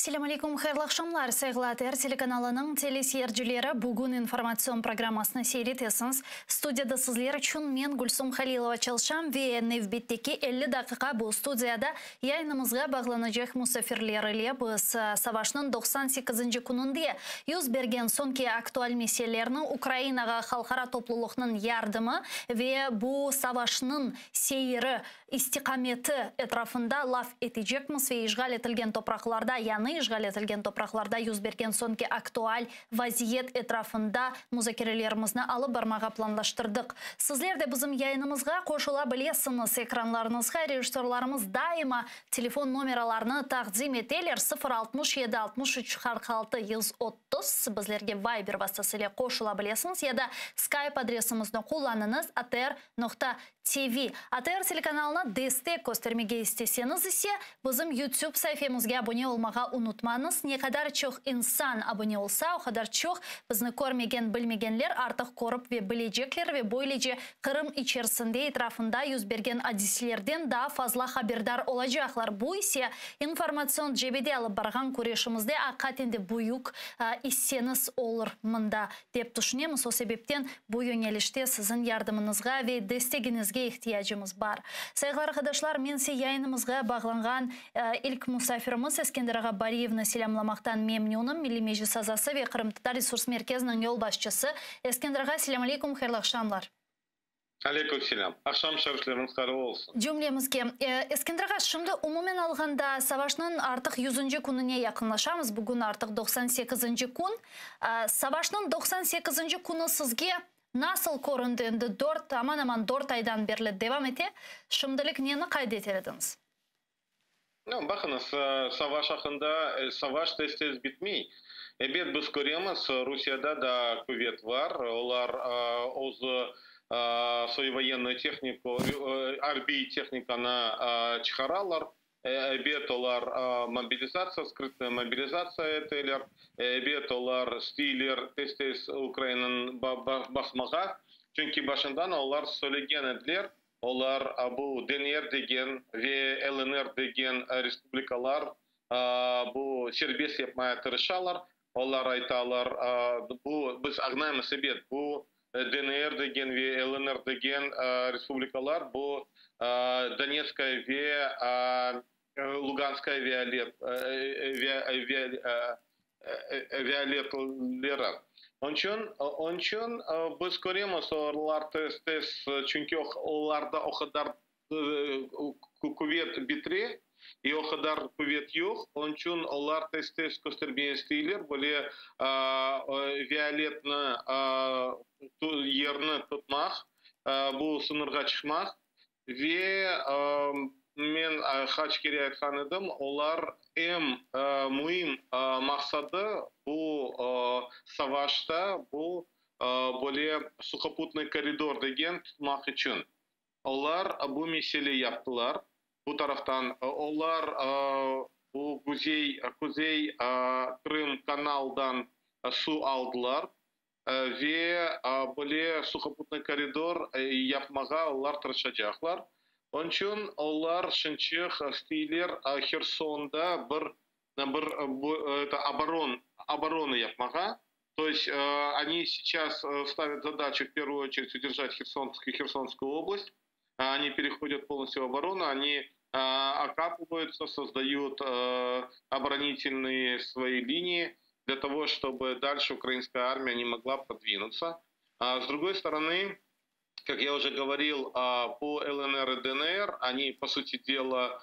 Assalamu alaikum, xeyrli axşamlar. Seyğlater telekanalının telesiyercileri bugün informasyon programmasını seyretesiniz. Studiyada sizler için men Gülsüm Halilova çalışam ve nevbetteki 50 dakika bu studiyada yayınımızga bağlanacak musafirlerle biz savaşının 98. gününde yüz bergen sonki aktual meselelerini Ukraynaga halkara topluluğunun yardımı ve bu savaşının seyri istikameti etrafında laf edecekmiz ve işgal etilgen topraklarda işgal etilgen topraklarda yüz bergen sonki aktual vaziyet etrafında müzakerelerimizni alıp barmağa planlaştırdık. Sizler de bizim yayınımızga koşulabilirsiniz. Ekranlarınızga rejissörlarımız daima telefon numaralarını takdim eteler 067 63 46 130 bizlerge Viber vasıtasıyla koşulabilirsiniz ya da Skype adresimizni kullanınız atr.tv. Atr telekanalına destek göstermege isteseniz ise bizim YouTube sayfamızga abone olmağa unutmanız. Ne kadar çok insan abone olsa o kadar çok bizni görmegen bilmegenler artık korup ve bilecekler ve böylece Kırım içerisinde etrafında yüz bergen hadislerden daha fazla haberdar olacaklar. Bu ise informasyon cebede alıp bargan kuruşumuzda hakikaten büyük hisseniz olur mında dep düşünemiz. O sebepten bu yönelişte sizin yardımınızga ve desteğinizge ihtiyacımız var. Sayılı arkadaşlar, men size yayınımızga bağlangan ilk musafirimiz Eskender Ağa Bariyevni selamlamaktan memnunum. Milli Meclis azası ve Kırım Tatar Resurs Merkezi'nin yol başçısı. Eskender Ağa, selamun aleyküm, hayırlı akşamlar. Aleyküm selam. Akşam şerifleriniz karı olsun. Cümlemizge. Eskender Ağa, şimdi umumen alganda savaşın artık 100. gününe yakınlaşamız. Bugün artık 98. gün. Savaşın 98. günü sizge nasıl korundu? Endi aman 4 aydan beri devam ete. Şimdilik neni kaydeterdiniz? Bakınız, savaş hakkında savaş tez bitmeyi. Evet, biz görüyoruz, Rusya'da da kuvvet var. Onlar свою военную технику, армии техниканы çıkararlar. Evet, onlar mobilizatsiya, skrytная mobilizatsiya eteler. Evet, onlar stiller tez Ukrayna'nın basmağa. Çünkü başından onlar söyleyen ediler. Onlar bu DNR degen ve LNR degen respublikalar bu serbest yapmaya tırışarlar. Onlar aytalar, bu biz anlayamız evet, bu DNR degen ve LNR degen respublikalar bu Donetskaya ve Luganskaya vialetleri. Onun için biz görüyoruz onlar tez çünkü onlarda o kadar kuvvet bitri и o kadar kuvvet yok. Onun için onlar tez göstermeye istiyorlar. Böyle vialetni yerini tutmak, bu sınırga çıkmak ve men kaç kere aytkan edim, onlar en mühim maksadı bu savaşta bu böyle sukoputный koridor degen tutmak için. Onlar bu meseleyi yaptılar. Bu taraftan onlar bu Kuzey Kırım kanaldan su aldılar ve böyle sukoputный koridor yapmağa onlar tırışacaklar. Onun için onlar şınçık stiller Херсон'da bir оборону yapmağa. То есть они сейчас ставят задачу в первую очередь удержать Херсонскую область. Они переходят полностью в оборону, они окапываются, создают оборонительные свои линии для того, чтобы дальше украинская армия не могла продвинуться. С другой стороны, как я уже говорил, по ЛНР и ДНР, они, по сути дела,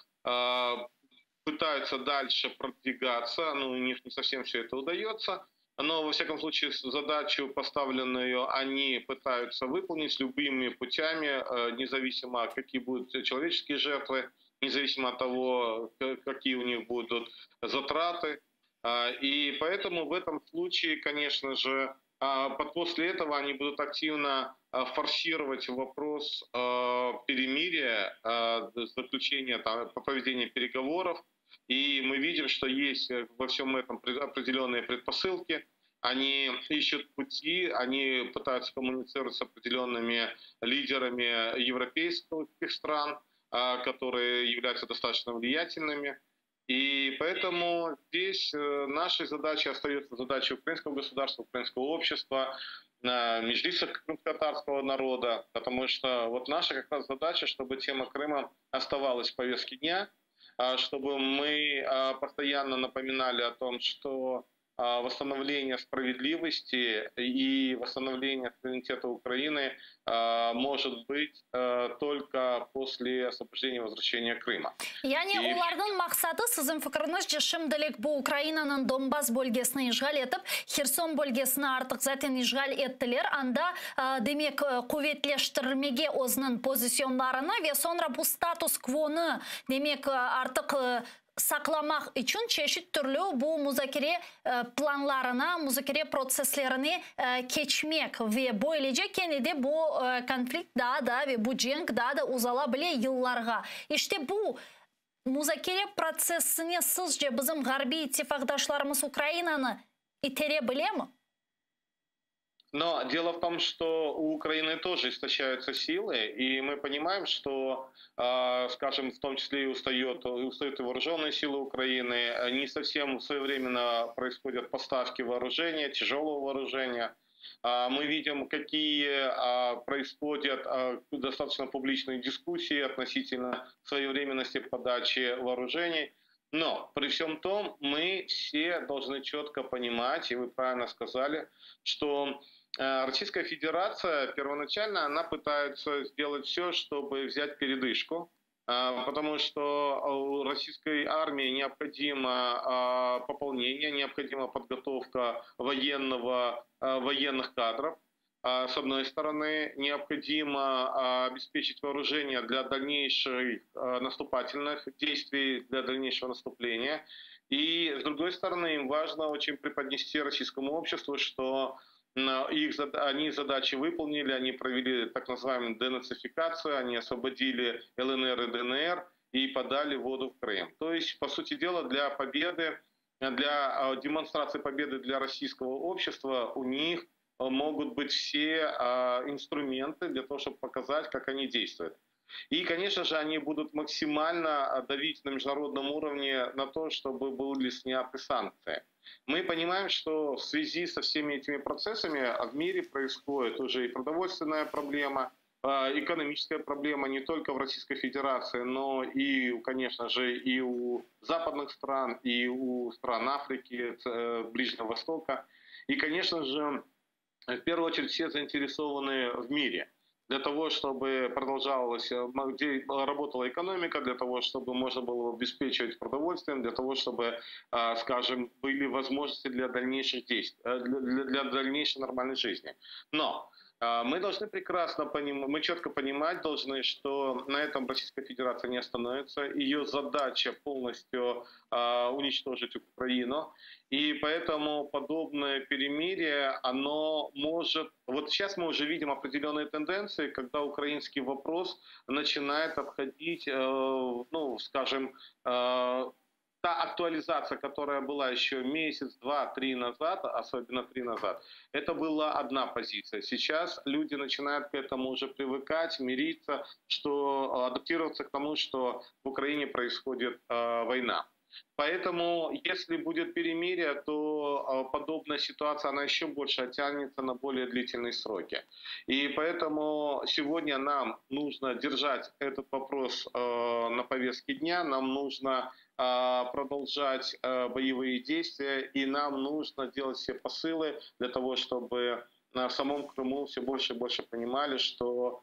пытаются дальше продвигаться, но у них не совсем все это удается. Но, во всяком случае, задачу, поставленную, они пытаются выполнить любыми путями, независимо, какие будут человеческие жертвы, независимо от того, какие у них будут затраты. И поэтому в этом случае, конечно же, после этого они будут активно форсировать вопрос перемирия, заключения, проведения переговоров. И мы видим, что есть во всем этом определенные предпосылки. Они ищут пути, они пытаются коммуницировать с определенными лидерами европейских стран, которые являются достаточно влиятельными. И поэтому здесь нашей задачей остается задача украинского государства, украинского общества, Меджлиса крымско-татарского народа, потому что вот наша как раз задача, чтобы тема Крыма оставалась в повестке дня, чтобы мы постоянно напоминали о том, что восстановление справедливости и восстановление суверенитета Украины может быть только после освобождения и возвращения Крыма. Яни олардың мақсаты сіздің пікіріңізше шымділік бұл Украинаның Донбасс бөлгесін ишғал етіп, Херсон бөлгесін артық затен ишғал еттілер, анда демек кuvvetleštirmege өзінің позиционларыны ve sonra bu status quo'nu демек артық saklamak için çeşit türlü bu müzakere planlarına, müzakere proseslerini geçmek ve böylece kendide bu konflikt daha da ve bu cenk daha da uzalabilir yıllarga. İşte bu müzakere prosesine sizce bizim Garbi ittifakdaşlarımız Ukrayna'nı iterebilir mi? Но дело в том, что у Украины тоже истощаются силы, и мы понимаем, что, скажем, в том числе и устают и вооруженные силы Украины, не совсем своевременно происходят поставки вооружения, тяжелого вооружения. Мы видим, какие происходят достаточно публичные дискуссии относительно своевременности подачи вооружений. Но при всем том мы все должны четко понимать, и вы правильно сказали, что Российская Федерация первоначально она пытается сделать все, чтобы взять передышку, потому что российской армии необходимо пополнение, необходима подготовка военных кадров. С одной стороны, необходимо обеспечить вооружение для дальнейших наступательных действий, для дальнейшего наступления. И с другой стороны, им важно очень преподнести российскому обществу, что они задачи выполнили, они провели так называемую денацификацию, они освободили ЛНР и ДНР и подали воду в Крым. То есть, по сути дела, для победы, для демонстрации победы для российского общества у них могут быть все инструменты для того, чтобы показать, как они действуют. И, конечно же, они будут максимально давить на международном уровне на то, чтобы были сняты санкции. Мы понимаем, что в связи со всеми этими процессами в мире происходит уже и продовольственная проблема, экономическая проблема не только в Российской Федерации, но и, конечно же, и у западных стран, и у стран Африки, Ближнего Востока. И, конечно же, в первую очередь все заинтересованы в мире. Для того, чтобы продолжалась, работала экономика, для того, чтобы можно было обеспечивать продовольствием, для того, чтобы, скажем, были возможности для дальнейших действий, для дальнейшей нормальной жизни. Но мы должны прекрасно понимать, мы четко понимать должны, что на этом Российская Федерация не остановится. Ее задача полностью уничтожить Украину. И поэтому подобное перемирие, оно может... Вот сейчас мы уже видим определенные тенденции, когда украинский вопрос начинает обходить, ну, скажем, та актуализация, которая была еще месяц, два, три назад, особенно 3 назад, это была одна позиция. Сейчас люди начинают к этому уже привыкать, мириться, что адаптироваться к тому, что в Украине происходит война. Поэтому, если будет перемирие, то подобная ситуация, она еще больше оттянется на более длительные сроки. И поэтому сегодня нам нужно держать этот вопрос на повестке дня, нам нужно продолжать боевые действия, и нам нужно делать все посылы для того, чтобы в самом Крыму все больше и больше понимали, что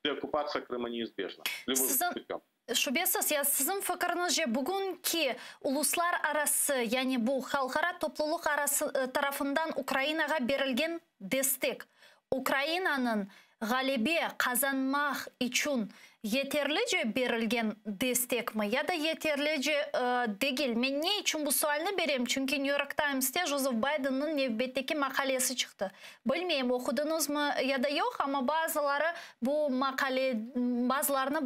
деоккупация Крыма неизбежна любым путем. Шубесіз, сіздің фікіріңізше бүгінгі ұлыслар арасы, яғни бұл халықара топлылық арасы тарафындан Украинаға берілген дестек, Украинаның ғалебе қазанмақ үшін yeterlice берілген дестек ми? Я да yeterlice değil. Мен не için bu sualını berem? Çünkü New York Times'te Joseph Biden'ın nevbetteki makalesi çıktı. Bilmeyeyim okudunuz mu ya da yok ama bazılarına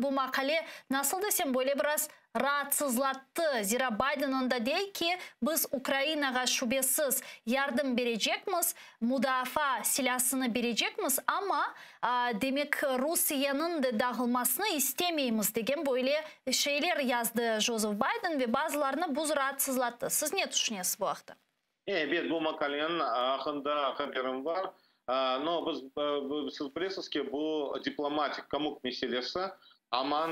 bu makale nasıl desem böyle biraz rahatsızlattı. Zira Biden onda değil ki biz Ukrayna'ya şüphesiz yardım verecekmiz, müdafaa silahını verecekmiz ama demek Rusya'nın da dağılmasını istemeyimiz degen böyle şeyler yazdı Joseph Biden ve bazılarını bu rahatsızlattı. Siz ne düşünüyorsunuz bu haqda? Evet, bu makalenin hakkında haberim var. Но biz bilesizki bu diplomatik kamuk meselesi. Aman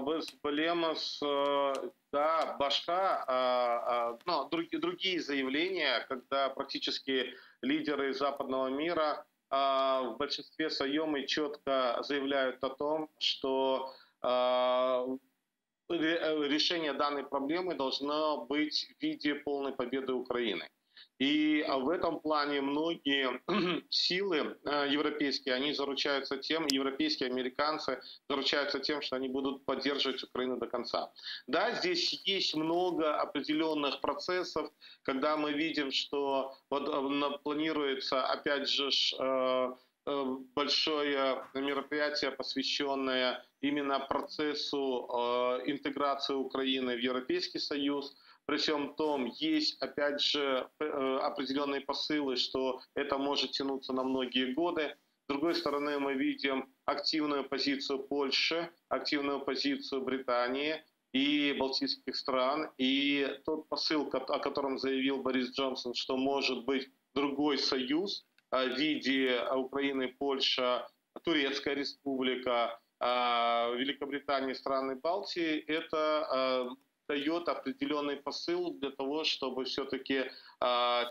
biz bilemiz да, başka другие заявления, когда практически лидеры западного мира в большинстве своем и четко заявляют о том, что решение данной проблемы должно быть в виде полной победы Украины. И в этом плане многие силы европейские, они заручаются тем, европейские, американцы заручаются тем, что они будут поддерживать Украину до конца. Да, здесь есть много определенных процессов, когда мы видим, что вот планируется, опять же, большое мероприятие, посвященное именно процессу интеграции Украины в Европейский Союз. При всем том, есть, опять же, определенные посылы, что это может тянуться на многие годы. С другой стороны, мы видим активную позицию Польши, активную позицию Британии и балтийских стран. И тот посыл, о котором заявил Борис Джонсон, что может быть другой союз в виде Украины, Польша, Турецкая республика, Великобритания, страны Балтии, это дает определенный посыл для того, чтобы все-таки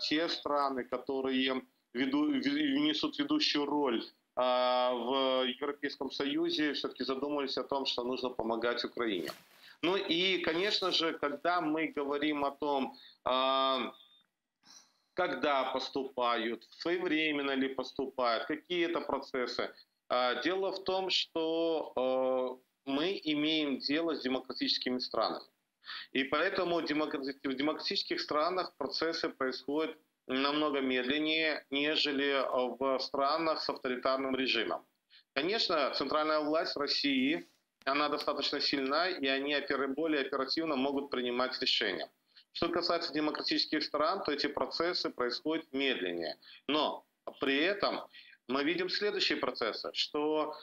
те страны, которые несут ведущую роль в Европейском Союзе, все-таки задумались о том, что нужно помогать Украине. Ну и, конечно же, когда мы говорим о том, когда поступают, своевременно ли поступают, какие это процессы, дело в том, что мы имеем дело с демократическими странами. И поэтому в демократических странах процессы происходят намного медленнее, нежели в странах с авторитарным режимом. Конечно, центральная власть России, она достаточно сильна, и они более оперативно могут принимать решения. Что касается демократических стран, то эти процессы происходят медленнее. Но при этом мы видим следующие процессы, что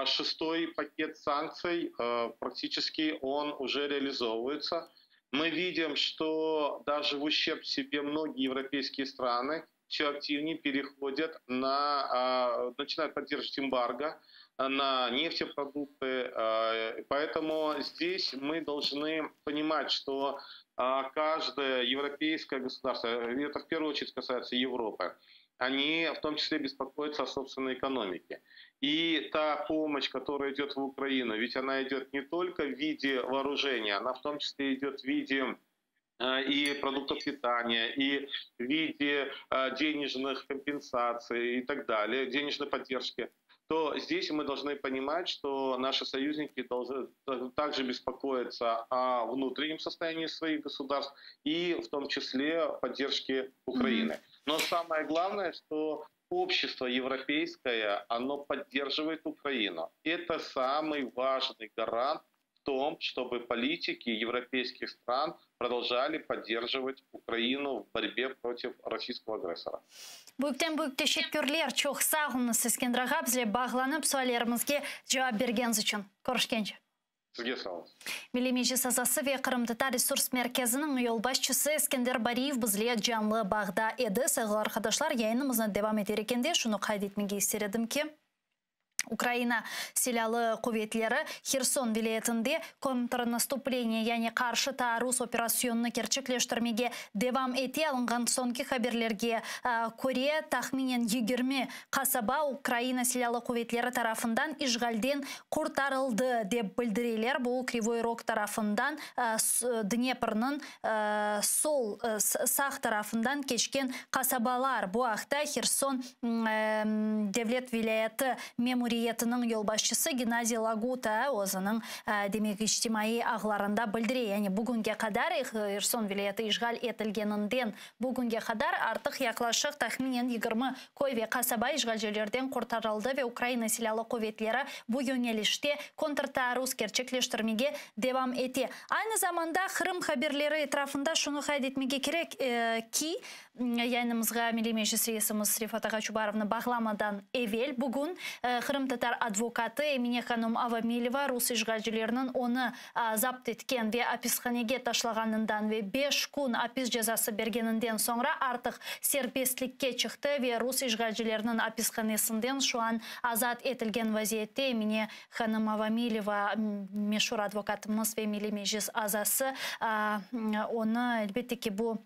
шестой пакет санкций практически он уже реализовывается. Мы видим, что даже в ущерб себе многие европейские страны все активнее переходят начинают поддерживать эмбарго на нефтепродукты. Поэтому здесь мы должны понимать, что каждое европейское государство, это в первую очередь касается Европы, они в том числе беспокоятся о собственной экономике. И та помощь, которая идет в Украину, ведь она идет не только в виде вооружения, она в том числе идет в виде и продуктов питания, и в виде денежных компенсаций и так далее, денежной поддержки, то здесь мы должны понимать, что наши союзники должны также беспокоиться о внутреннем состоянии своих государств и в том числе поддержке Украины. Но самое главное, что общество европейское, оно поддерживает Украину. Это самый важный гарант в том, чтобы политики европейских стран продолжали поддерживать Украину в борьбе против российского агрессора. Büyükten teşekkürler. Çok sağ olun siz Kendiraga bizle bağlanıp suallarımızga cevap bergeniz için. Görüşkence. Sizge sağ olun. Milli Meclis Azası ve Kırım Tatar Resurs Merkezi'nin yol başçısı Eskender Bariyev bizle canlı bağda edi. Sevgili arkadaşlar, yayınımızdan devam ederken şunu kaydetmeyi istedim ki Ukrayna silahlı kuvvetleri Херсон vilayetinde kontrnastупление, yani karşı taarruz operasyonunu gerçekleştirmeye devam eti. Alıngan sonki haberlerge Kore tahminen 20 kasaba Ukrayna silahlı kuvvetleri tarafından işgalden kurtarıldı deb bildiriler. Bu Krivoy Rog tarafından Dniepr'nin sağ tarafından geçken kasabalar. Bu haqda Xerson devlet vilayeti memur Cumhuriyeti'nin yol başçısı Gennadiy Laguta o'zining demek ijtimoiy ağlarında bildirdi. Yani bugünkü kadar Xerson viloyati işgal etilganidan bugünkü kadar artık yaklaşık tahminen 20 koy ve kasaba işgalcilerden kurtarıldı ve Ukrayna silahlı kuvvetleri bu yönelişte kontrtaarruz gerçekleştirmeye devam etti. Aynı zamanda Kırım haberleri etrafında şunu kaydetmeye gerek ki yayınımızga Milli Meclis Reisimiz Rifat Agaçubarov'unu bağlamadan evvel bugün Kırım Tatar advokatı Emine Hanım Avamilova Rus işgalcilerinin onu zapt etken ve hapishanege taşlaganından ve 5 gün hapis cezası bergeninden sonra artık serbestlikке çıktı ve Rus işgalcilerinin hapishanesinden şu an azat etilgen vaziyette. Emine Hanım Avamilova meşhur advokatımız ve Milli Meclis azası onu elbette ki bu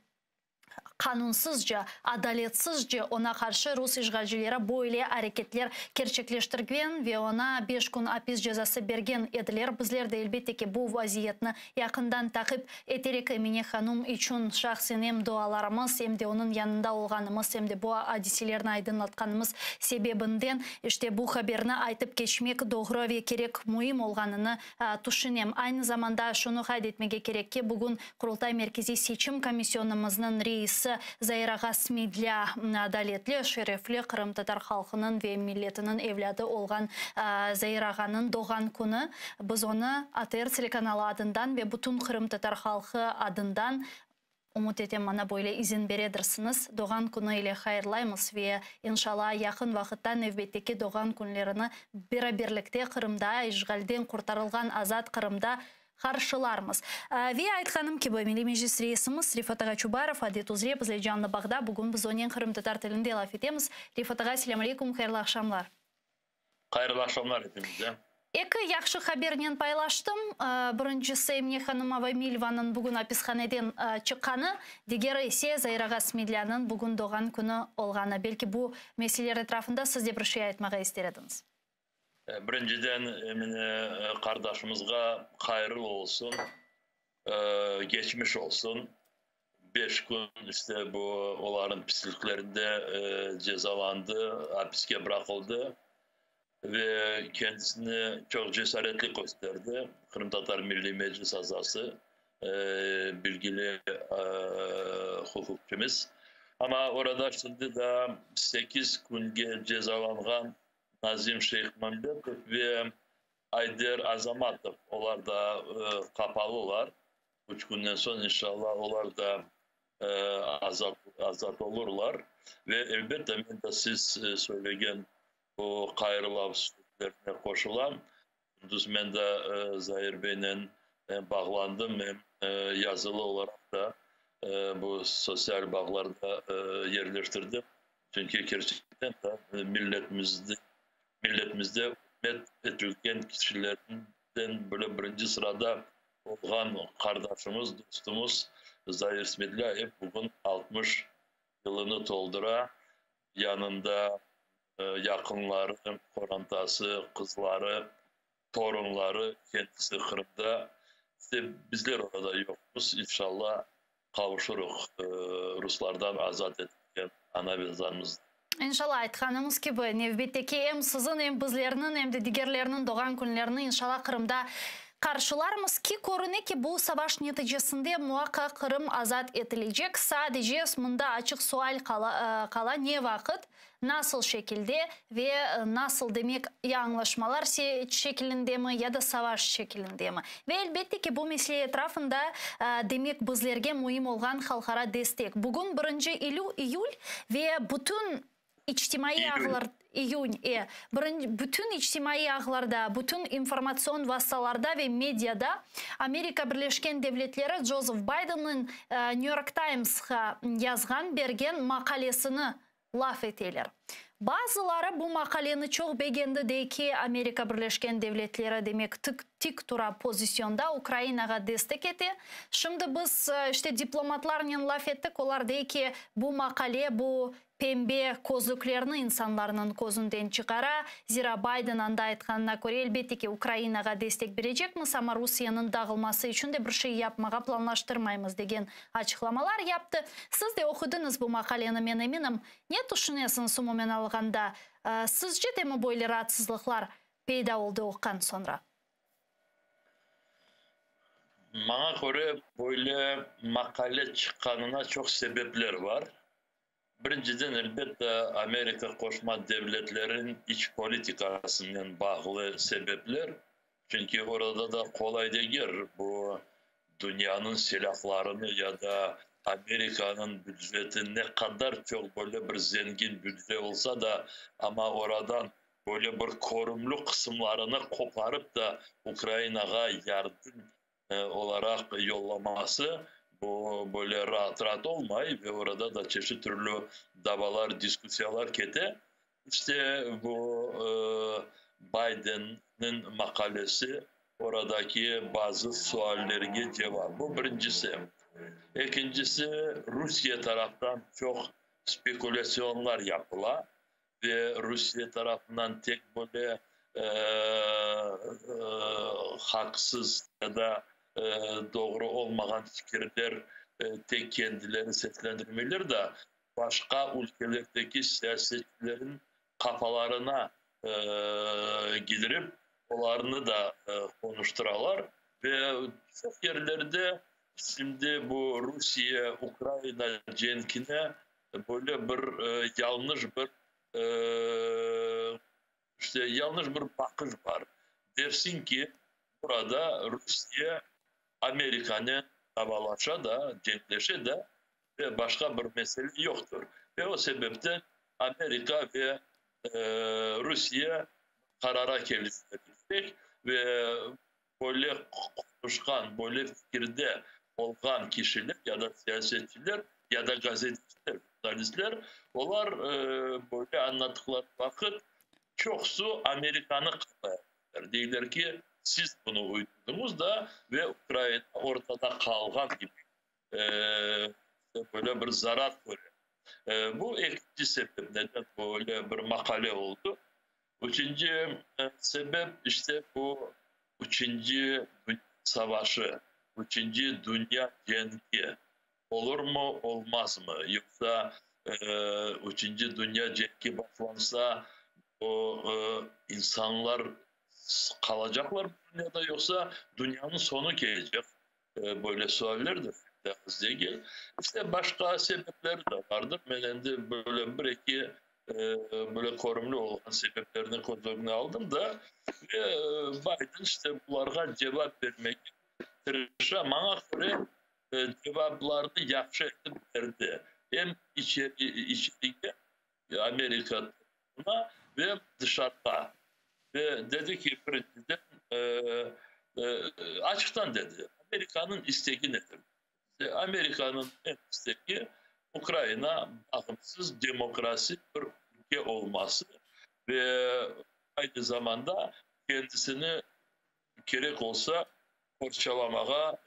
kanunsuzca, adaletsizce ona karşı Rus işgalcilere böyle hareketler gerçekleştirgen ve ona 5 gün hapis cezası bergen ediler. Bizler de elbette ki bu vaziyetini yakından takip ederek Emine Hanım için şahsen hem dualarımız hem de onun yanında olganımız hem de bu hadiselerini aydınlatkanımız sebebinden işte bu haberini aytıp geçmek doğru ve gerek mühim olganını düşünem. Aynı zamanda şunu kaydetmeye gerek ki bugün Kurultay Merkezi Seçim Komisyonumuzun reisi Zahira Gasmedlia adaletli, şerefli Kırım Tatar halkının ve milletinin evladı olgan Zahira'nın doğan günü. Biz onu ATR telekanalı adından ve bütün Kırım Tatar halkı adından umut etem bana böyle izin beredirsiniz. Doğan günü ile hayırlayımız ve inşallah yakın vakitte növbetteki doğan günlerini beraberlikte Kırım'da, işgalden kurtarılgan azat Kırım'da karşılarımız. Ve aytkanım ki bu Milli Meclis Reisimiz Rifat Agaçubarov adet uzre bizle canlı bağda bugün biz onun Kırım Tatar tilinde laf etemiz. Rifat Aga, selamun aleyküm, hayırlı akşamlar. Hayırlı akşamlar hepimize. Eki yakşı haberinen paylaştım. Birincisi Emine Hanım Avamilova'nın bugün hapishaneden çıkanı, diğeri ise Zahira Gasmedlia'nın bugün doğan günü olganı. Belki bu meseleler etrafında siz de bir şey aytmağa isterdiniz. Birinciden Emine kardeşimizge hayırlı olsun, geçmiş olsun. 5 gün işte bu onların pisliklerinde cezalandı, hapiske bırakıldı ve kendisini çok cesaretli gösterdi. Kırım Tatar Milli Meclis azası, bilgili hukukçumuz. Ama orada şimdi de 8 gün cezalangan Nazim Şeyh Mamletov ve Ayder Azamatov. Onlar da kapalılar. 3 günden sonra inşallah onlar da azat olurlar. Ve elbette ben de siz söylegen bu hayırlı sözlerine koşulan. Ben de Zahir Bey'le bağlandım. Yazılı olarak da bu sosyal bağlarda yerleştirdim. Çünkü gerçekten de milletimizde hürmet edilgen kişilerden böyle birinci sırada olan kardeşimiz, dostumuz Zahir Smedliaev bugün 60 yılını doldura. Yanında yakınları, korantası, kızları, torunları kendisi Kırım'da. İşte bizler orada yokuz. İnşallah kavuşuruz Ruslardan azat etken ana vezanımızda. İnşallah aytkanımız gibi nevbetteki hem sizin hem bizlerinin hem de diğerlerinin doğan günlerini inşallah Kırım'da karşılarımız ki korune ki bu savaş neticesinde muhakkak Kırım azat edilecek. Sadece bunda açık sual kala ne vakit, nasıl şekilde ve nasıl demek ya anlaşmalar şeklinde mi ya da savaş şeklinde mi? Ve elbette ki bu mesele etrafında demek bizlerge mühim olan halkara destek. Bugün 1. iyul ve bütün İçtimai ağlar bütün içtimai ağlarda, bütün informasyon vasıtalarda ve medyada Amerika Birleşken Devletleri Joseph Biden'ın New York Times'a yazgan bergen makalesini laf eteler. Bazıları bu makaleni çok beğendi de ki Amerika Birleşken Devletleri demek tik tura pozisyonda Ukrayna'ya destek etti. Şimdi biz işte diplomatlarla laf ettik. Onlar de ki bu makale bu pembe kozluklarını insanların kozundan çıkara. Zira Biden anda aytkanına göre elbette ki Ukrayna'ya destek verecekmiz ama Rusya'nın dağılması için de bir şey yapmağa planlaştırmayız degen açıklamalar yaptı. Siz de okudunuz bu makaleni, men eminim. Ne düşünüyorsunuz umumen alganda? Sizce de mi böyle rahatsızlıklar peyda oldu okan sonra? Bana göre böyle makale çıkanına çok sebepler var. Birinciden elbette Amerika Koşma Devletlerin iç politikasından bağlı sebepler. Çünkü orada da kolay değil bu dünyanın silahlarını ya da Amerika'nın bütçesi ne kadar çok böyle bir zengin bütçe olsa da ama oradan böyle bir korumlu kısımlarını koparıp da Ukrayna'ya yardım olarak yollaması bu böyle rahat rahat olmayı ve orada da çeşitli türlü davalar, diskusyalar kete. İşte bu Biden'ın makalesi oradaki bazı suallerine cevap. Bu birincisi. İkincisi Rusya taraftan çok spekülasyonlar yapılan ve Rusya tarafından tek böyle haksız ya da doğru olmayan fikirler tek kendilerini seslendirmeler de başka ülkelerdeki siyasetçilerin kafalarına gidirip onlarını da konuşturarlar ve çok yerlerde şimdi bu Rusya Ukrayna cenkine böyle bir yanlış bir işte yanlış bir bakış var. Dersin ki burada Rusya Amerika'nın savaşa da cenkleşe de ve başka bir mesele yoktur. Ve o sebepten Amerika ve Rusya karara geliştirecek ve böyle konuşkan, böyle fikirde olan kişiler ya da siyasetçiler ya da gazeteciler, jurnalistler onlar böyle anlattıkları vakit çoksu Amerikan'ı kapatırlar. Diyorlar ki siz bunu uydurdunuz da ve Ukrayna ortada kalgan gibi böyle bir zarar görüyor. Bu ikinci sebep neden böyle bir makale oldu. Üçüncü sebep işte bu üçüncü savaşı, üçüncü dünya cengi olur mu olmaz mı? Yoksa üçüncü dünya cengi başlansa o insanlar kalacaklar mı dünyada yoksa dünyanın sonu gelecek? Böyle sorulardır. İşte başka sebepler de vardır. Ben de böyle bir iki böyle korumlu olan sebeplerini kontrolüne aldım da Biden işte bunlara cevap vermek tırışa bana göre cevaplarını yaxşı etip verdi. Hem içeriye Amerika'na ve dışarıda. Ve dedi ki prezident açıktan dedi. Amerika'nın isteği nedir? Amerika'nın en isteği Ukrayna bağımsız demokrasi bir ülke olması ve aynı zamanda kendisini gerek olsa parçalamaya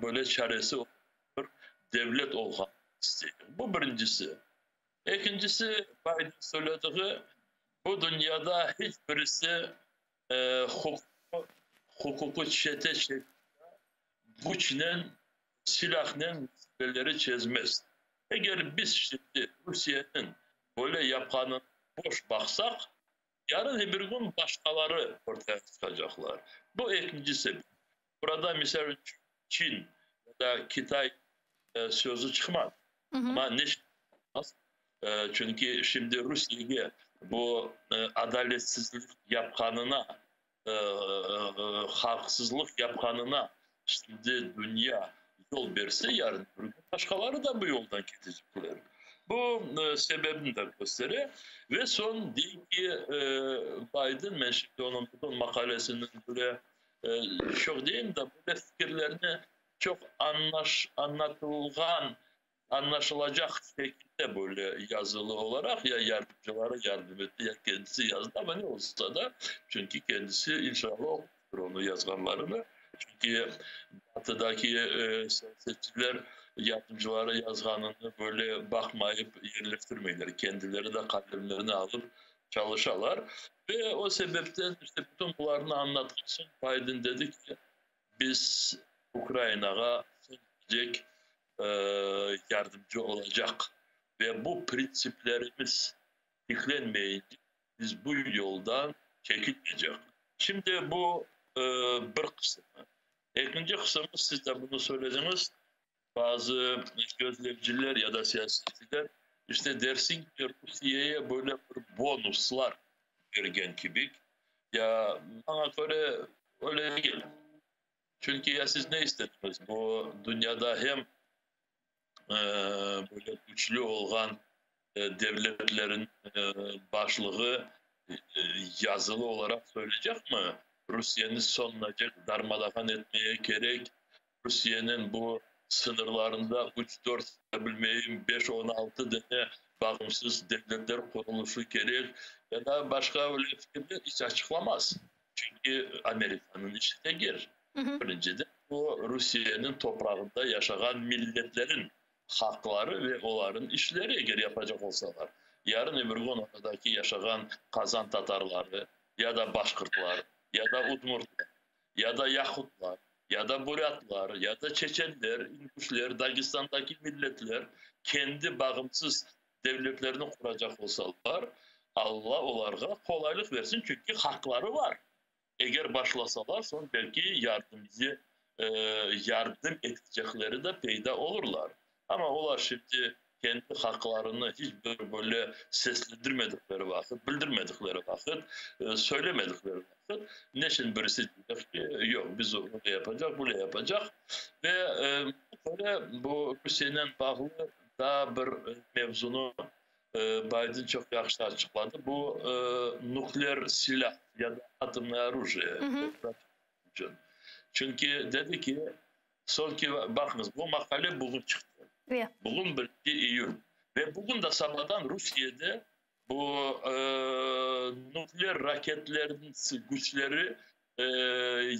böyle çaresi bir devlet olmak isteği. Bu birincisi. İkincisi Biden söylediği bu dünyada hiçbirisi hukuku şekilde güçle, silahla meseleleri çözmez. Eğer biz şimdi Rusya'nın böyle yapanı boş baksak, yarın bir gün başkaları ortaya çıkacaklar. Bu ikinci sebep. Burada mesela Çin ya da Kitay sözü çıkmaz. Ama ne çıkmaz? Çünkü şimdi Rusya'ya bu adaletsizlik yapanına, haksızlık yapanına şimdi dünya yol verse yarın başkaları da bu yoldan gidecekler. Bu sebebini de gösterir. Ve son değil ki Biden, ben şimdi onun makalesinin böyle çok diyeyim de böyle fikirlerini çok anlaşılacak şekilde böyle yazılı olarak ya yardımcılara yardım etti ya kendisi yazdı ama ne olsa da çünkü kendisi inşallah okur onu yazganlarını. Çünkü batıdaki siyasetçiler yardımcılara yazganını böyle bakmayıp yerleştirmeyler. Kendileri de kalemlerini alıp çalışırlar. Ve o sebepten işte bütün bunlarını anlatmak için Biden dedi ki biz Ukrayna'ya gelecek yardımcı olacak ve bu prensiplerimiz yüklenmeyince biz bu yoldan çekilmeyecek. Şimdi bu bir kısmı. İkinci kısmı, siz de bunu söylediniz. Bazı gözlemciler ya da siyasetçiler işte dersin ki Rusya'ya böyle bir bonuslar vergen gibi. Ya bana göre öyle değil. Çünkü ya siz ne istediniz? Bu dünyada hem böyle güçlü olan devletlerin başlığı yazılı olarak söyleyecek mi? Rusya'nın sonlanacak, darmadağın etmeye gerek. Rusya'nın bu sınırlarında 3-4 bilmeyeyim 5-16 tane bağımsız devletler kuruluşu gerek. Ya da başka öyle fikirler hiç açıklamaz. Çünkü Amerika'nın işine gir. Birincide bu Rusya'nın toprağında yaşayan milletlerin hakları ve onların işleri eğer yapacak olsalar. Yarın öbür gün oradaki yaşayan Kazan Tatarları ya da Başkırtlar ya da Udmurtlar ya da Yahutlar ya da Buryatlar ya da Çeçenler, İnguşlar, Dağıstan'daki milletler kendi bağımsız devletlerini kuracak olsalar Allah onlara kolaylık versin çünkü hakları var. Eğer başlasalar sonra belki yardım edecekleri de peyda olurlar. Ama onlar şimdi kendi haklarını hiç böyle seslendirmedikleri vakit, bildirmedikleri vakit, söylemedikleri vakit neşin birisi diyecek ki yok biz onu yapacak, bunu yapacak ve böyle bu Rusya'nın bağlı daha bir mevzunu Biden çok yaxşı açıkladı. Bu nükleer silah ya da atomlu oruje. Çünkü dedi ki bakınız bu makale bugün çıktı. Bugün 1 Eylül. Ve bugün de sabahdan Rusya'da bu nükleer raketlerin güçleri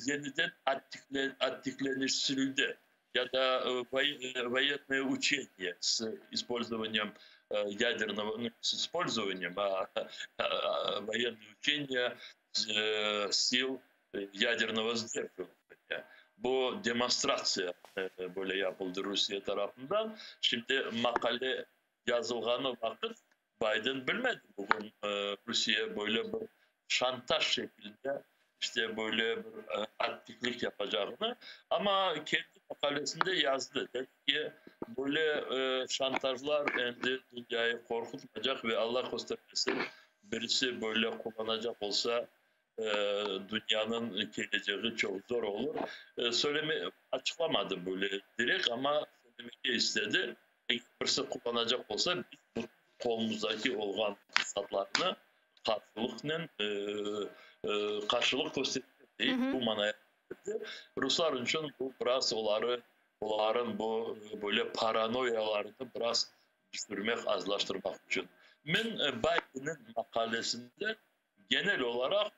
yeniden aktifleştirildi. Ya da военные учения с использованием ядерного использованием, военные учения сил ядерного сдерживания. Bu demonstrasyon böyle yapıldı Rusya tarafından. Şimdi makale yazılganı vakit Biden bilmedi bugün Rusya böyle bir şantaj şeklinde işte böyle bir aktiflik yapacağını ama kendi makalesinde yazdı. Dedi ki böyle şantajlar endi dünyayı korkutmayacak ve Allah göstermesin birisi böyle kullanacak olsa dünyanın geleceği çok zor olur. Açıklamadı böyle direkt ama söylemek istedi. Birisi kullanacak olsa biz kolumuzdaki olan fırsatlarını karşılık gösterdi. Bu manaya getirdi. Ruslar için bu biraz onların bu böyle paranoyalarını biraz düşürmek, azlaştırmak için. Ben Biden'ın makalesinde genel olarak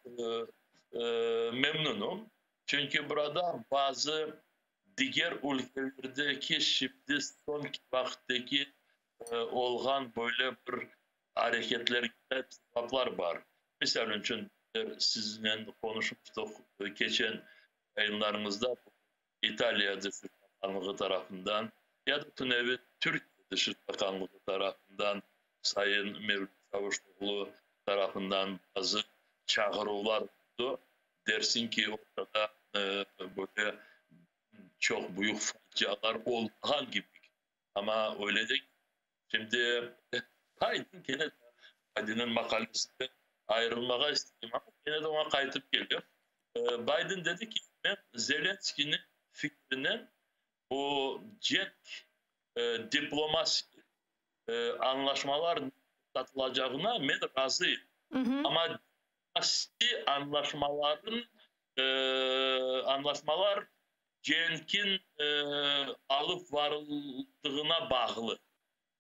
memnunum. Çünkü burada bazı diğer ülkelerdeki şimdi son vakitteki olan böyle bir hareketler, cevaplar var. Mesela için sizinle konuşmuştuk geçen yayınlarımızda İtalya Dışişleri Bakanlığı tarafından ya da Tünevi Türkiye Dışişleri Bakanlığı tarafından Sayın Mevlüt Çavuşoğlu tarafından bazı çağrılar oldu. Dersin ki orada böyle çok büyük facialar olmayan gibi. Ama öyle değil. Şimdi Biden'ın makalesinde ayrılmaya istedim ama yine de ona kayıtıp geliyor. Biden dedi ki ben Zelenski'nin fikrine bu cenk diplomasi anlaşmalar satılacağına ben razıyım. Ama anlaşmalar Cenk'in alıp varıldığına bağlı.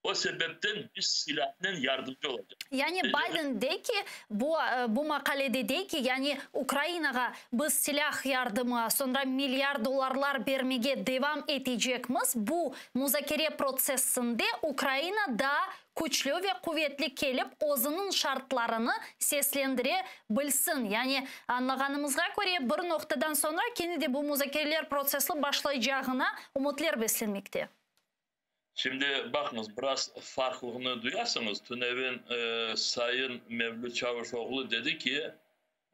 O sebepten biz silahla yardımcı olacağız. Yani Biden de ki bu makalede de ki yani Ukrayna'ya biz silah yardımı sonra milyar dolarlar vermeye devam edecekmiz. Bu müzakere prosesinde Ukrayna da güçlü ve kuvvetli gelip özünün şartlarını seslendirebilsin. Yani anlaganımızga göre bir noktadan sonra kendi de bu müzakereler prosesi başlayacağına umutlar beslenmekte. Şimdi bakınız biraz farklılığını duyarsınız. TÜNEV'in Sayın Mevlüt Çavuşoğlu dedi ki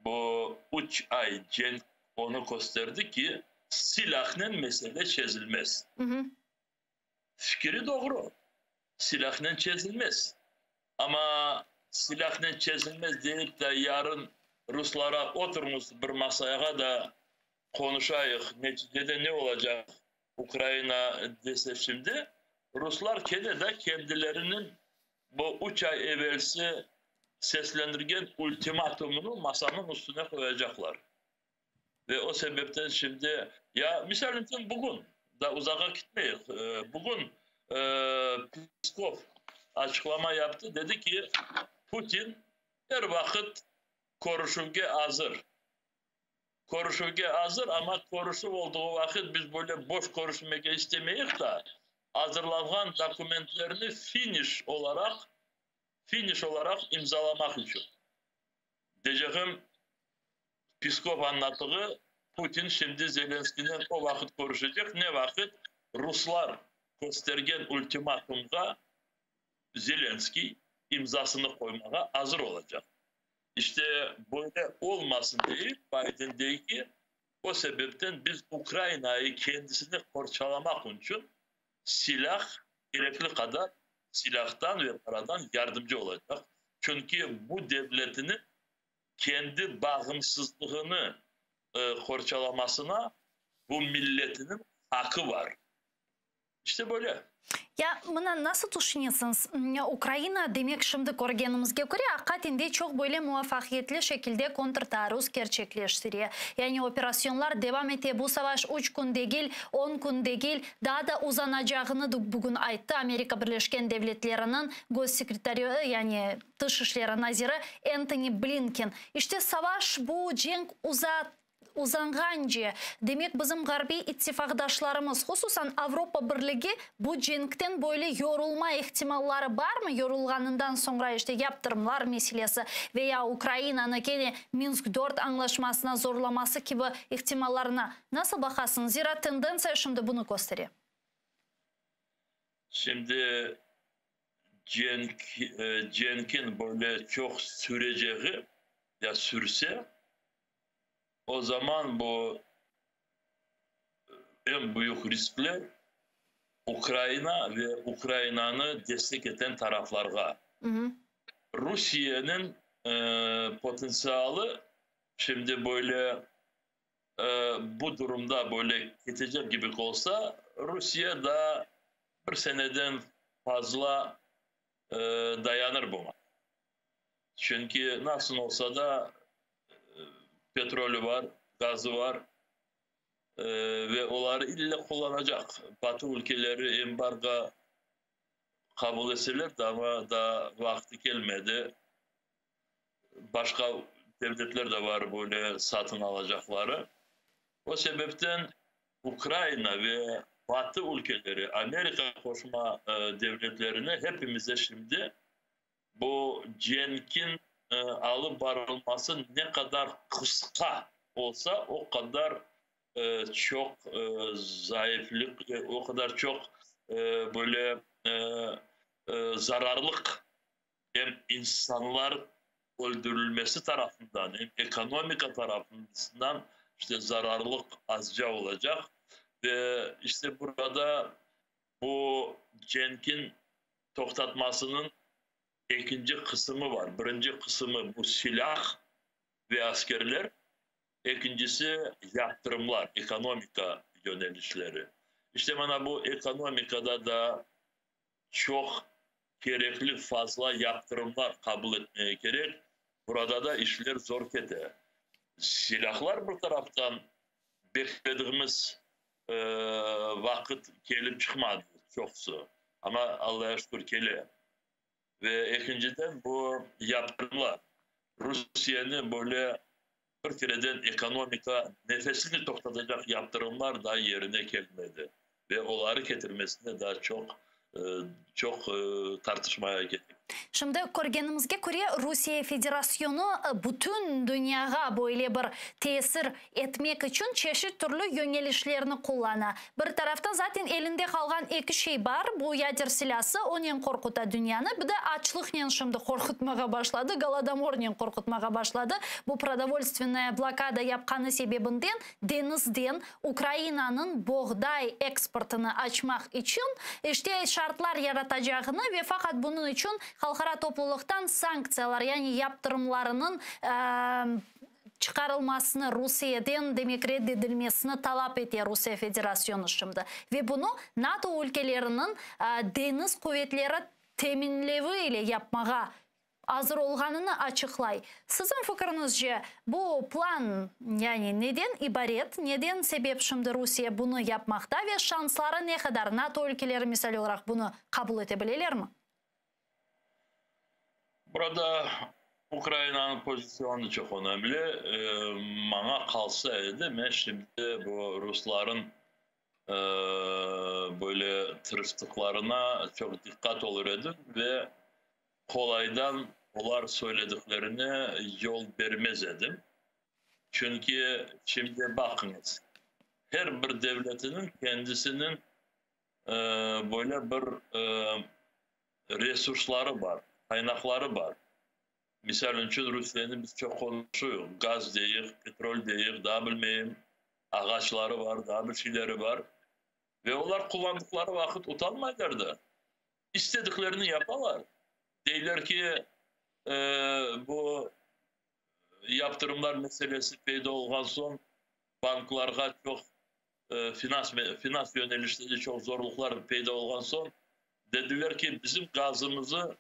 bu 3 ay cenk onu gösterdi ki silahla mesele çözülmez. Fikri doğru. Silahla çözülmez. Ama silahla çözülmez deyip de yarın Ruslara oturmuş bir masaya da konuşayık. Neticede ne olacak Ukrayna dese şimdi Ruslar de kendilerinin bu 3 ay evvelsi seslendirgen ultimatumunu masanın üstüne koyacaklar. Ve o sebepten şimdi ya misal için bugün da uzağa gitmeyiz. Bugün Peskov açıklama yaptı. Dedi ki Putin her vakit konuşmaya hazır. Konuşmaya hazır ama konuşu olduğu vakit biz böyle boş konuşmaya istemeyiz de hazırlanan dokumentlerini finish olarak imzalamak için. Diyeceğim Peskov anlattığı Putin şimdi Zelenski'den o vakit konuşacak. Ne vakit? Ruslar göstergen ultimatumda Zelenski imzasını koymaya hazır olacak. İşte böyle olmasın diye Biden diyor ki o sebepten biz Ukrayna'yı kendisini parçalamak için silah gerekli kadar silahtan ve paradan yardımcı olacak. Çünkü bu devletinin kendi bağımsızlığını parçalamasına bu milletinin hakkı var. İşte böyle. Ya buna nasıl düşünüyorsunuz? Ukrayna demek şimdi görgenimizge göre hakikaten çok böyle muvaffakiyetli şekilde kontrtaarruz gerçekleştiriyor. Yani operasyonlar devam ediyor. Bu savaş 3 gün değil, 10 gün değil, daha da uzanacağını da bugün ayttı. Amerika Birleşken Devletleri'nin göz sekreteri yani Dışişleri Naziri Anthony Blinken. İşte savaş bu cenk uzanğanca demek bizim garbi ittifakdaşlarımız hususan Avrupa Birliği bu cenkten böyle yorulma ihtimalları var mı? Yorulganından sonra işte yaptırımlar meselesi veya Ukrayna'nın gene Minsk 4 anlaşmasına zorlaması gibi ihtimallarına nasıl bakarsınız? Zira tendensiya şimdi bunu gösteriyor. Şimdi cenkin böyle çok süreceği ya sürse o zaman bu en büyük riskler Ukrayna ve Ukrayna'nı destek eden taraflara. Rusya'nın potansiyeli şimdi böyle bu durumda böyle gidecek gibi olsa Rusya da bir seneden fazla dayanır buna. Çünkü nasıl olsa da petrolü var, gazı var ve onları illa kullanacak. Batı ülkeleri embargo kabul etseler de ama da vakti gelmedi. Başka devletler de var böyle satın alacakları. O sebepten Ukrayna ve Batı ülkeleri, Amerika koşma devletlerine hepimize şimdi bu cenkin alıp varılması ne kadar kısa olsa o kadar çok zayıflık, o kadar çok böyle zararlık hem insanlar öldürülmesi tarafından hem ekonomika tarafından işte zararlık azca olacak ve işte burada bu cenkin toktatmasının ikinci kısmı var. Birinci kısmı bu silah ve askerler. İkincisi yaptırımlar, ekonomika yönelişleri. İşte bana bu ekonomikada da çok gerekli fazla yaptırımlar kabul etmeye gerek. Burada da işler zor kete. Silahlar bir taraftan beklediğimiz vakit gelip çıkmadı çoksu. Ama Allah'a şükür geliyor. Ve ikinciden bu yaptırımlar. Rusya'nın böyle bir kereden ekonomika nefesini toktatacak yaptırımlar da yerine gelmedi. Ve onları getirmesine daha çok tartışmaya getirdi. Şimdi көргенімізге көре Rusya Federasyonu bütün dünyaya böyle bir tesir etmek için çeşit türlü yönelişlerini kullanı. Bir taraftan zaten elinde kalan iki şey var. Bu yader silahı onun korkuta dünyanı. Bir de açlıkla şimdi korkutmaya başladı. Galadomor'la korkutmaya başladı. Bu продовольственная blokada yapkanı sebebinden denizden Ukrayna'nın buğday eksportunu açmak için işte şartlar yaratacağını ve fakat bunun için halkara topluluktan sanksiyalar yani yaptırımlarının çıkarılmasını Rusya'dan demek reddedilmesini talep ediyor Rusya Federasyonu şimdi. Ve bunu NATO ülkelerinin deniz kuvvetleri teminleviyle yapmaya hazır olganını açıklay. Sizin fikrinizce bu plan yani neden ibaret, neden sebep şimdi Rusya bunu yapmakta ve şansları ne kadar? NATO ülkeleri misal olarak bunu kabul edebilirler mi? Burada Ukrayna'nın pozisyonu çok önemli. Bana kalsaydı ben şimdi bu Rusların böyle tırıstıklarına çok dikkat olurdu ve kolaydan onlar söylediklerine yol vermez edim. Çünkü şimdi bakınız, her bir devletinin kendisinin böyle bir resursları var, kaynakları var. Misal için Rusya'nın biz çok konuşuyoruz. Gaz deyik, petrol deyik, daha bilmeyeyim, ağaçları var, daha bir şeyleri var. Ve onlar kullandıkları vakit utanmaylar da. İstediklerini yaparlar. Deyler ki bu yaptırımlar meselesi peyda olgan son banklarga çok finans yönelişleri çok zorluklar peyda olgan son dediler ki bizim gazımızı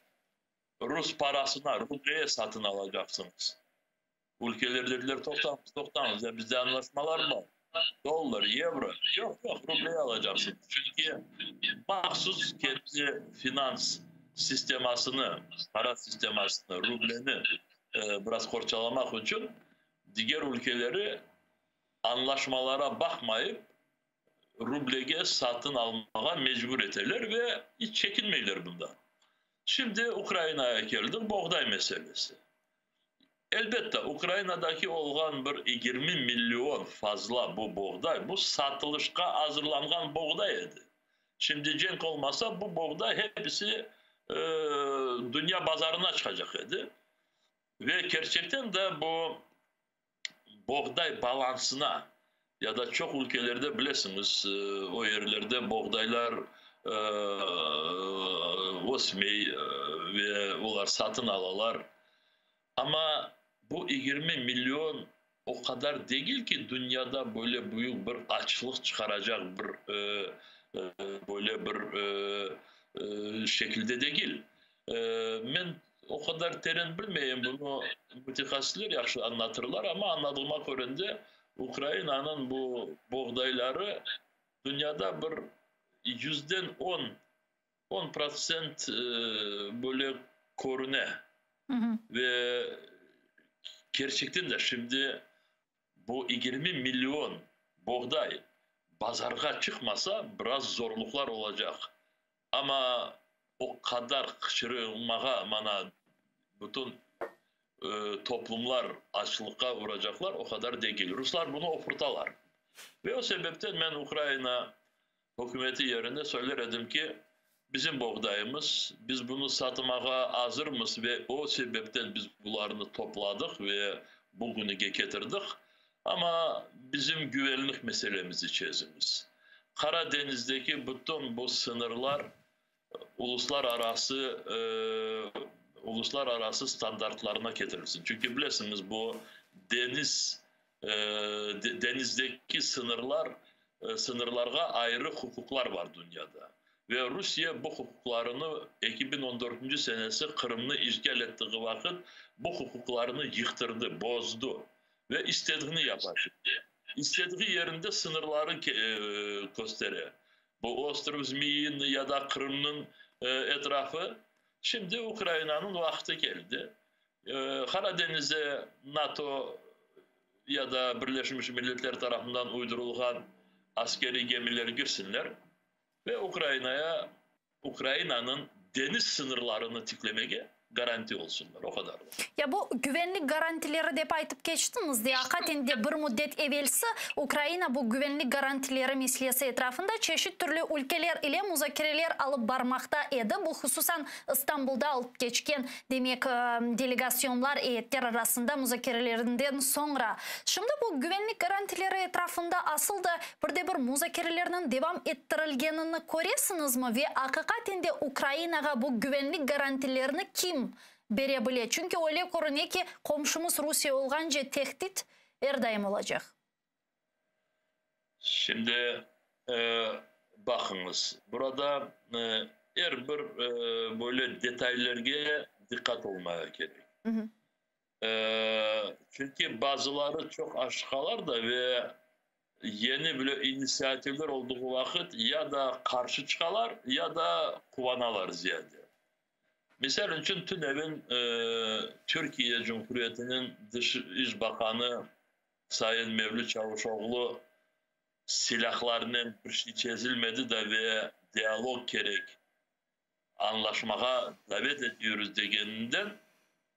Rus parasına, rubleye satın alacaksınız. Ülkeler dediler toktanız ya bizde anlaşmalar var. Dolar, euro. Yok rubleye alacaksınız. Çünkü mahsus kendi finans sistemasını, para sistemasını, rubleni biraz korçalamak için diğer ülkeleri anlaşmalara bakmayıp rublege satın almaya mecbur ederler ve hiç çekinmeyler bundan. Şimdi Ukrayna'ya geldik, buğday meselesi. Elbette Ukrayna'daki olan bir 20 milyon fazla bu buğday, bu satılışa hazırlanan buğday idi. Şimdi cenk olmasa bu buğday hepsi dünya pazarına çıkacak idi. Ve gerçekten de bu buğday balansına ya da çok ülkelerde bilirsiniz o yerlerde buğdaylar osmey ve onlar satın alalar. Ama bu 20 milyon o kadar değil ki dünyada böyle büyük bir açlık çıkaracak bir böyle bir şekilde değil. Ben o kadar terin bilmeyeyim bunu mütehassisler yaxşı anlatırlar ama anlatılmak öründe Ukrayna'nın bu buğdayları dünyada bir %10% böyle korune. Ve gerçekten de şimdi bu 20 milyon buğday pazarga çıkmasa biraz zorluklar olacak. Ama o kadar kışırılmağa mana bütün toplumlar açlığa uğrayacaklar o kadar değil. Ruslar bunu ofurtalar. Ve o sebepten ben Ukrayna hükümeti yerinde söylerdim ki bizim buğdayımız, biz bunu satmaya hazır mıyız ve o sebepten biz bunlarını topladık ve bugünü getirdik. Ama bizim güvenlik meselemizi çözümüz. Karadeniz'deki bütün bu sınırlar uluslararası standartlarına getirilsin. Çünkü bilirsiniz bu denizdeki sınırlara ayrı hukuklar var dünyada. Ve Rusya bu hukuklarını 2014 senesi Kırım'ı işgal ettiği vakit bu hukuklarını yıktırdı, bozdu ve istediğini yapar. İstediği yerinde sınırları gösteriyor. Bu Ostrov Zmiyin ya da Kırım'ın etrafı şimdi Ukrayna'nın vakti geldi. Karadeniz'e NATO ya da Birleşmiş Milletler tarafından uydurulgan askeri gemiler girsinler ve Ukrayna'nın deniz sınırlarını tiklemeye garanti olsunlar. O kadar. Ya bu güvenlik garantileri dep aytıp geçtiniz diye hakikaten bir müddet evvelsi Ukrayna bu güvenlik garantileri meselesi etrafında çeşit türlü ülkeler ile müzakereler alıp barmakta edi. Bu hususan İstanbul'da alıp geçken demek delegasyonlar heyetler arasında müzakerelerinden sonra. Şimdi bu güvenlik garantileri etrafında asıl da bir müzakerelerinin devam ettirilgenini koresiniz mi ve hakikaten de Ukrayna'ya bu güvenlik garantilerini kim berebilir? Çünkü öyle görünüyor ki komşumuz Rusya olganca tehdit her daim olacak. Şimdi bakınız burada her bir böyle detaylarga dikkat olmaya gerek. Çünkü bazıları çok aşıkalar da ve yeni böyle inisiyatifler olduğu vakit ya da karşı çıkalar ya da kuvanalar ziyade. Misal için TÜNEV'in Türkiye Cumhuriyeti'nin Dışişleri Bakanı Sayın Mevlüt Çavuşoğlu silahlarının bir şey çözülmedi de ve diyalog gerek anlaşmaya davet ediyoruz degeninden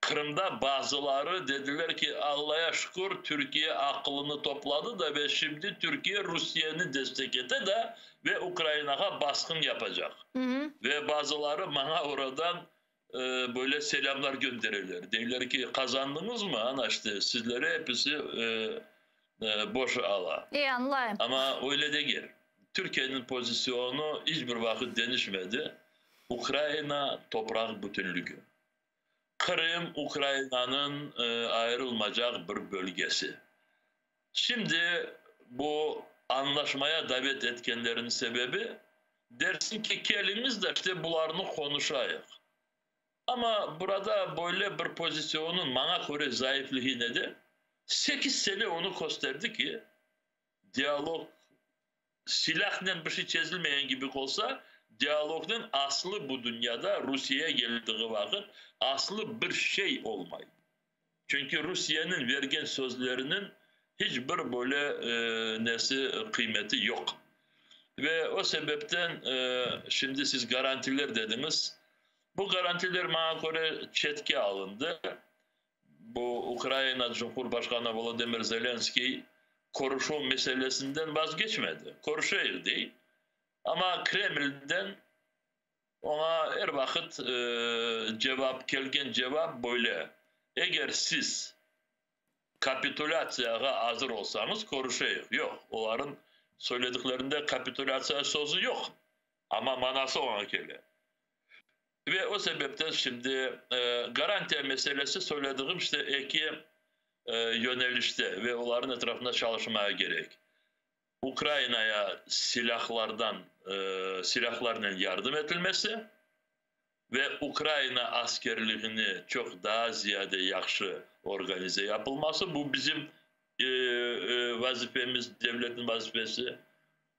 Kırım'da bazıları dediler ki Allah'a şükür Türkiye aklını topladı da ve şimdi Türkiye Rusya'nı destekledi de ve Ukrayna'ya baskın yapacak. Ve bazıları bana oradan böyle selamlar gönderirler. Derler ki kazandınız mı? Ana işte sizlere hepsi boş ala. İyi anlayayım. Ama öyle değil. Türkiye'nin pozisyonu hiçbir vakit değişmedi. Ukrayna toprak bütünlüğü. Kırım Ukrayna'nın ayrılmayacak bir bölgesi. Şimdi bu anlaşmaya davet etkenlerin sebebi dersin ki kelimiz de işte bularını konuşayıq. Ama burada böyle bir pozisyonun bana göre zayıflığı nedir? 8 sene onu gösterdi ki diyalog silahla bir şey çözülmeyen gibi olsa diyalogun aslı bu dünyada Rusya'ya geldiği vakit aslı bir şey olmayı. Çünkü Rusya'nın vergen sözlerinin hiçbir böyle kıymeti yok. Ve o sebepten şimdi siz garantiler dediniz. Bu garantiler bana göre çetki alındı. Bu Ukrayna Cumhurbaşkanı Volodymyr Zelenskiy koruşum meselesinden vazgeçmedi. Koruşayır değil. Ama Kreml'den ona her vakit gelgen cevap böyle. Eğer siz kapitülasyaya hazır olsanız koruşayır. Yok. Onların söylediklerinde kapitülasyon sözü yok. Ama manası ona geliyor. Ve o sebepten şimdi garanti meselesi söylediğim işte iki yönelişte ve onların etrafında çalışmaya gerek. Ukrayna'ya silahlarının yardım edilmesi ve Ukrayna askerliğini çok daha ziyade yaxşı organize yapılması. Bu bizim vazifemiz, devletin vazifesi.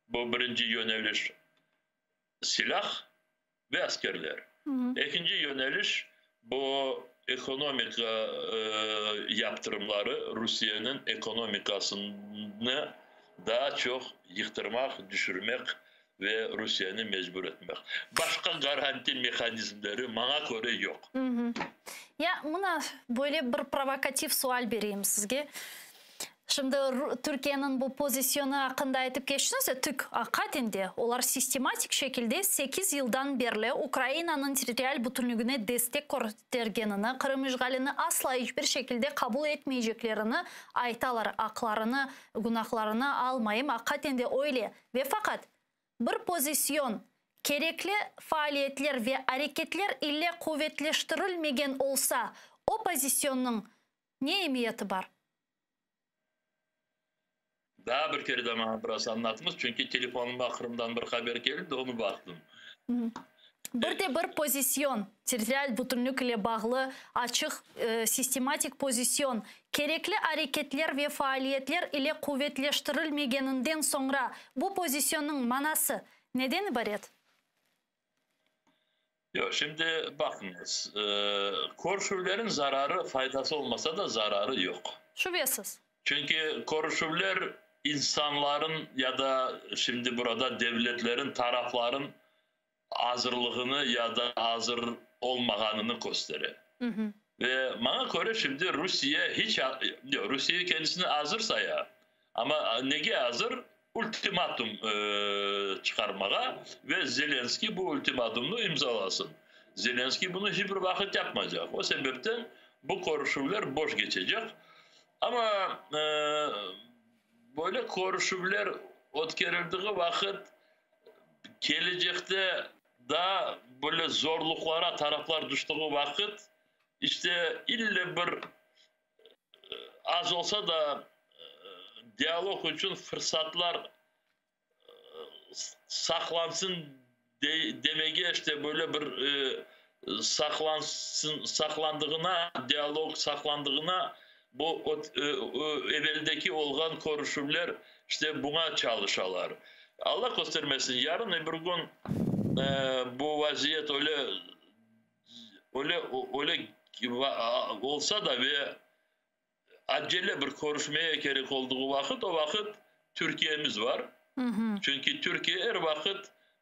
Bu birinci yöneliş silah ve askerler. İkinci yöneliş bu ekonomik yaptırımları Rusya'nın ekonomikasını daha çok yıktırmak, düşürmek ve Rusya'yı mecbur etmek. Başka garanti mekanizmleri bana göre yok. Ya buna böyle bir provokatif sual vereyim sizge. Şimdi Türkiye'nin bu pozisyonu hakkında aytıp geçtiniz ya, TÜK hakikaten onlar sistematik şekilde 8 yıldan beri Ukrayna'nın territorial bütünlüğüne destek göstergenini, Kırım işgalini asla hiçbir şekilde kabul etmeyeceklerini aytalar, aklarını, günahlarını almayayım. Hakikaten de öyle. Ve fakat bir pozisyon gerekli faaliyetler ve hareketler ile kuvvetleştirilmegen olsa o pozisyonun ne emniyeti var? Daha bir kere de bana biraz anlatmış. Çünkü telefonuma Kırım'dan bir haber geldi de onu baktım. Bir pozisyon, territorial bütünlük ile bağlı açık, sistematik pozisyon, gerekli hareketler ve faaliyetler ile kuvvetleştirilmegeninden sonra bu pozisyonun manası neden ibaret? Yok, şimdi bakınız, korşuvlerin zararı faydası olmasa da zararı yok. Şüphesiz. Çünkü korşuvlar insanların ya da şimdi burada devletlerin, tarafların hazırlığını ya da hazır olmaganını gösterir. Ve bana göre şimdi Rusya kendisini hazır sayar. Ama neye hazır? Ultimatum çıkarmaya ve Zelenski bu ultimatumunu imzalasın. Zelenski bunu hiçbir vakit yapmayacak. O sebepten bu görüşmeler boş geçecek. Ama böyle görüşmeler ötkerildiği vakit gelecekte daha böyle zorluklara taraflar düştüğü vakit işte ille bir az olsa da diyalog için fırsatlar saklansın demeye işte böyle bir saklandığına, diyalog saklandığına bu evveldeki olgan görüşmeler işte buna çalışalar. Allah göstermesin yarın bir gün bu vaziyet öyle olsa da ve acele bir görüşmeye gerek olduğu vakit o vakit Türkiye'miz var. Çünkü Türkiye her vakit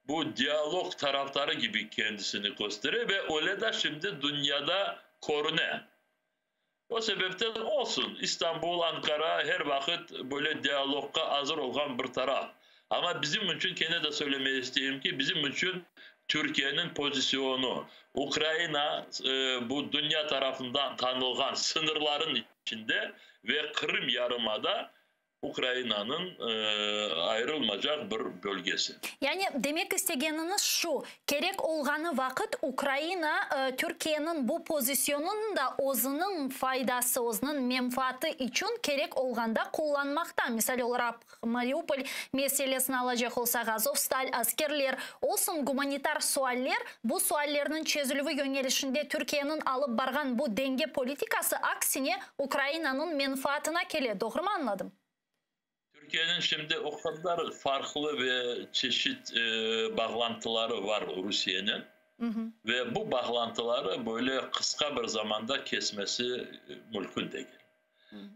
bu diyalog taraftarı gibi kendisini gösteriyor ve öyle de şimdi dünyada korunuyor. O sebepten olsun İstanbul, Ankara her vakit böyle diyalogga hazır olan bir taraf. Ama bizim için gene de söylemeyi isteyeyim ki bizim için Türkiye'nin pozisyonu, Ukrayna bu dünya tarafından tanınan sınırların içinde ve Kırım Yarımada Ukrayna'nın ayrılmayacak bir bölgesi. Yani demek istegeniniz şu, gerek olganı vakit Ukrayna Türkiye'nin bu pozisyonunda özünün faydası, özünün menfaati için gerek olganda kullanmakta. Misal olarak Mariupol meselesini alacak olsak Azovstal askerler olsun humanitar sualler, bu suallerinin çözülüvü yönelişinde Türkiye'nin alıp bargan bu denge politikası aksine Ukrayna'nın menfaatine gelir. Doğru mu anladım? Türkiye'nin şimdi o kadar farklı ve çeşit bağlantıları var Rusya'nın. Ve bu bağlantıları böyle kısa bir zamanda kesmesi mümkün değil.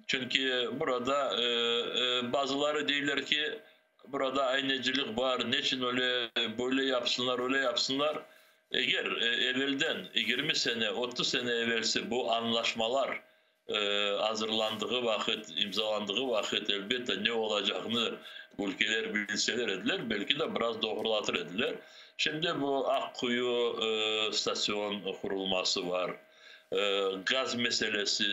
Çünkü burada bazıları diyorlar ki burada aynıcılık var, niçin öyle böyle yapsınlar, öyle yapsınlar. Eğer evvelden 20 sene, 30 sene evvelsi bu anlaşmalar hazırlandığı vakit, imzalandığı vakit elbette ne olacağını ülkeler bilseler ediler, belki de biraz doğrulatır ediler. Şimdi bu Akkuyu stasyon kurulması var. Gaz meselesi,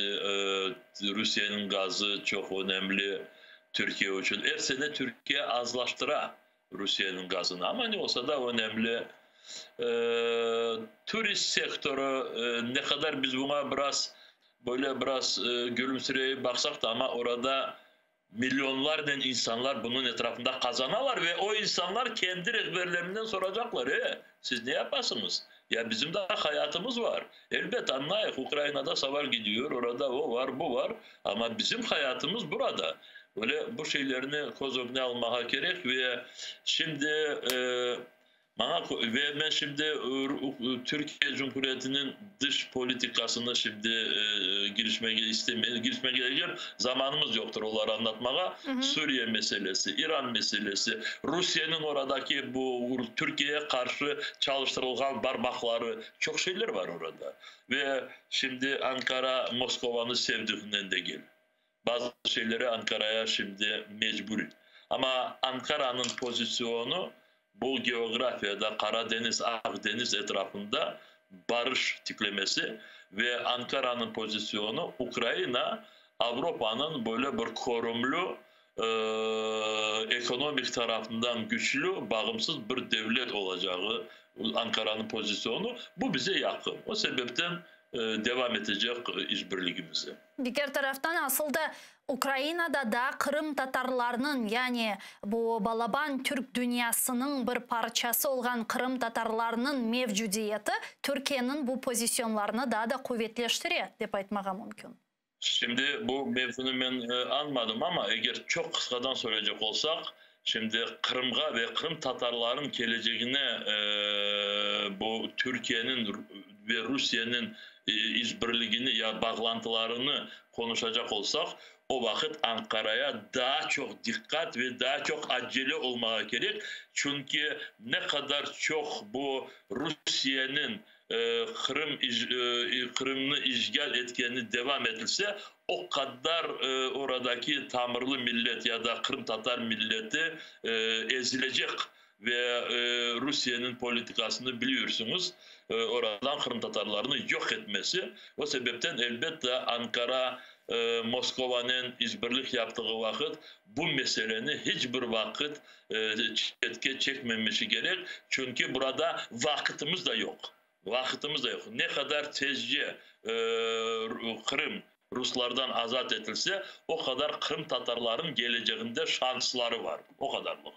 Rusya'nın gazı çok önemli Türkiye için. Her sene Türkiye azlaştıra Rusya'nın gazını ama ne olsa da önemli. Turist sektörü ne kadar biz buna biraz gülümseyip baksak da ama orada milyonlarca insanlar bunun etrafında kazanırlar ve o insanlar kendi rehberlerinden soracaklar. Siz ne yaparsınız? Ya bizim de hayatımız var. Elbette anlayık Ukrayna'da savaş gidiyor, orada o var, bu var ama bizim hayatımız burada. Böyle bu şeylerini göz önüne almaya gerek ve şimdi ben şimdi Türkiye Cumhuriyeti'nin dış politikasını şimdi girişmeye geleceğim. Zamanımız yoktur onları anlatmaya. Suriye meselesi, İran meselesi, Rusya'nın oradaki bu Türkiye'ye karşı çalıştırılan parmakları çok şeyler var orada. Ve şimdi Ankara Moskova'nı sevdiğinden de gel. Bazı şeyleri Ankara'ya şimdi mecbur. Ama Ankara'nın pozisyonu bu geografyada Karadeniz, Akdeniz etrafında barış tiplemesi ve Ankara'nın pozisyonu Ukrayna, Avrupa'nın böyle bir korumlu, ekonomik tarafından güçlü, bağımsız bir devlet olacağı Ankara'nın pozisyonu. Bu bize yakın. O sebepten devam edecek işbirliğimizi. Diğer taraftan aslında Ukrayna'da da Kırım Tatarlarının yani bu Balaban Türk dünyasının bir parçası olan Kırım Tatarlarının mevcudiyeti Türkiye'nin bu pozisyonlarını daha da kuvvetleştiriyor dep aytmaga mümkün. Şimdi bu mevzunu ben anmadım ama eğer çok kısadan söyleyecek olsak şimdi Kırım'a ve Kırım Tatarların geleceğine bu Türkiye'nin ve Rusya'nın işbirliğini ya bağlantılarını konuşacak olsak o vakit Ankara'ya daha çok dikkat ve daha çok acele olmaya gerek. Çünkü ne kadar çok bu Rusya'nın Kırım'ı işgal etkenini devam edilse o kadar oradaki Tamarlı millet ya da Kırım Tatar milleti ezilecek ve Rusya'nın politikasını biliyorsunuz. Oradan Kırım Tatarlarını yok etmesi. O sebepten elbette Ankara Moskova'nın işbirlik yaptığı vakit bu meselenin hiçbir vakit çetke çekmemesi gerek. Çünkü burada vakitimiz de yok. Vakitimiz de yok. Ne kadar tezce Kırım Ruslardan azat edilse o kadar Kırım Tatarların geleceğinde şansları var. O kadarlık.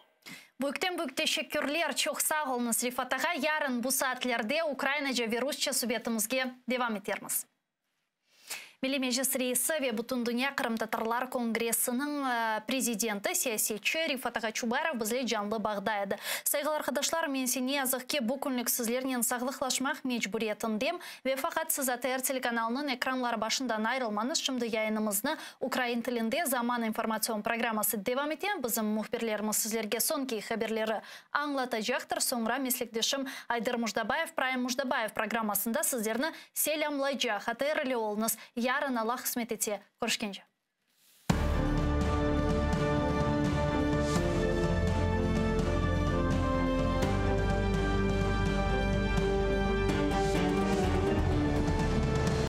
Büyük teşekkürler. Çok sağ olunuz Rifat Ağa. Yarın bu saatlerde Ukraynaca ve Rusça suhbetimizge devam ederiz. Milli Meclis Reisi ve Bütün Dünya Kırım Tatarlar Kongresi'nin prezidenti siyasetçi Rifat Ağa Çubarov bizle canlı bağdaydı. Saygılar arkadaşlar, men seni yazık ki bu günlük sizlerden sağlıklaşmak mecburiyetindeyim ve fakat siz ATR telekanalının ekranları başından ayrılmanız. Şimdi yayınımızda Ukrayna tilinde Zaman informasyon programması devam eden. Bizim muhbirlerimiz sizlerge sonki haberleri anlatacaktır. Sonra meslektaşım Aydır Mujdabayev, Prime Mujdabayev programmasında sizlerini selamlayacak. ATR ile olunuz. Yarın Allah kısmet etse. Görüşkence.